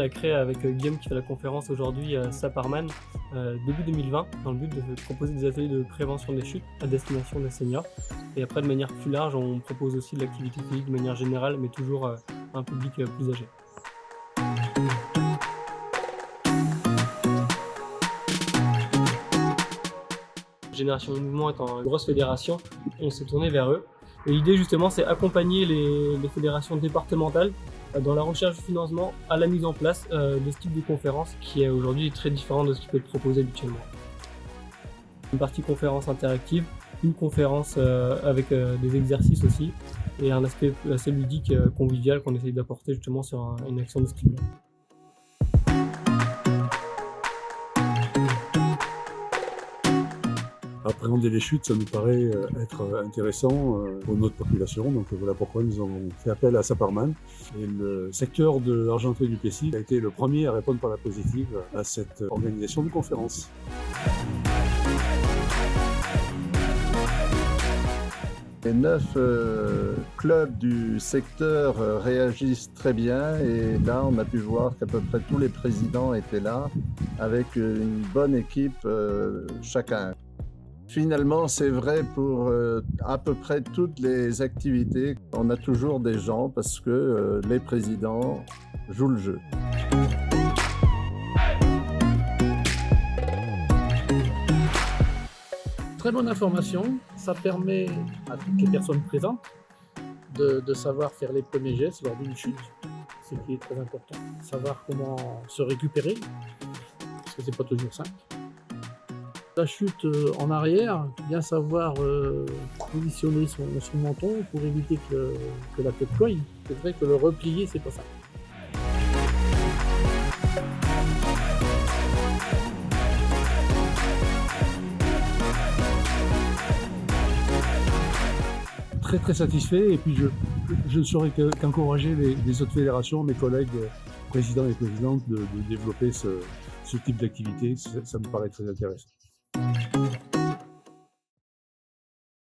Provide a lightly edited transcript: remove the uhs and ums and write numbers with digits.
l'a créé avec Guillaume qui fait la conférence aujourd'hui à Saparman début 2020 dans le but de proposer des ateliers de prévention des chutes à destination des seniors. Et après de manière plus large, on propose aussi de l'activité physique de manière générale mais toujours à un public plus âgé. Génération Mouvement étant une grosse fédération, on s'est tourné vers eux. Et l'idée justement c'est accompagner les fédérations départementales dans la recherche de financement à la mise en place de ce type de conférence qui est aujourd'hui très différent de ce qui peut être proposé habituellement. Une partie conférence interactive, une conférence avec des exercices aussi et un aspect assez ludique, convivial qu'on essaye d'apporter justement sur une action de ce type-là. Appréhender les chutes, ça nous paraît être intéressant pour notre population. Donc voilà pourquoi nous avons fait appel à Saparman. Et le secteur de l'Argenterie-du-Plessis a été le premier à répondre par la positive à cette organisation de conférence. Les 9 clubs du secteur réagissent très bien et là on a pu voir qu'à peu près tous les présidents étaient là avec une bonne équipe chacun. Finalement, c'est vrai pour à peu près toutes les activités. On a toujours des gens parce que les présidents jouent le jeu. Très bonne information, ça permet à toutes les personnes présentes de savoir faire les premiers gestes lors d'une chute, ce qui est très important. Savoir comment se récupérer, parce que c'est pas toujours simple. La chute en arrière, bien savoir positionner son menton pour éviter que la tête cogne. C'est vrai que le replier, c'est pas simple. Très satisfait et puis je ne saurais qu'encourager les autres fédérations, mes collègues présidents et présidentes de développer ce type d'activité. Ça me paraît très intéressant.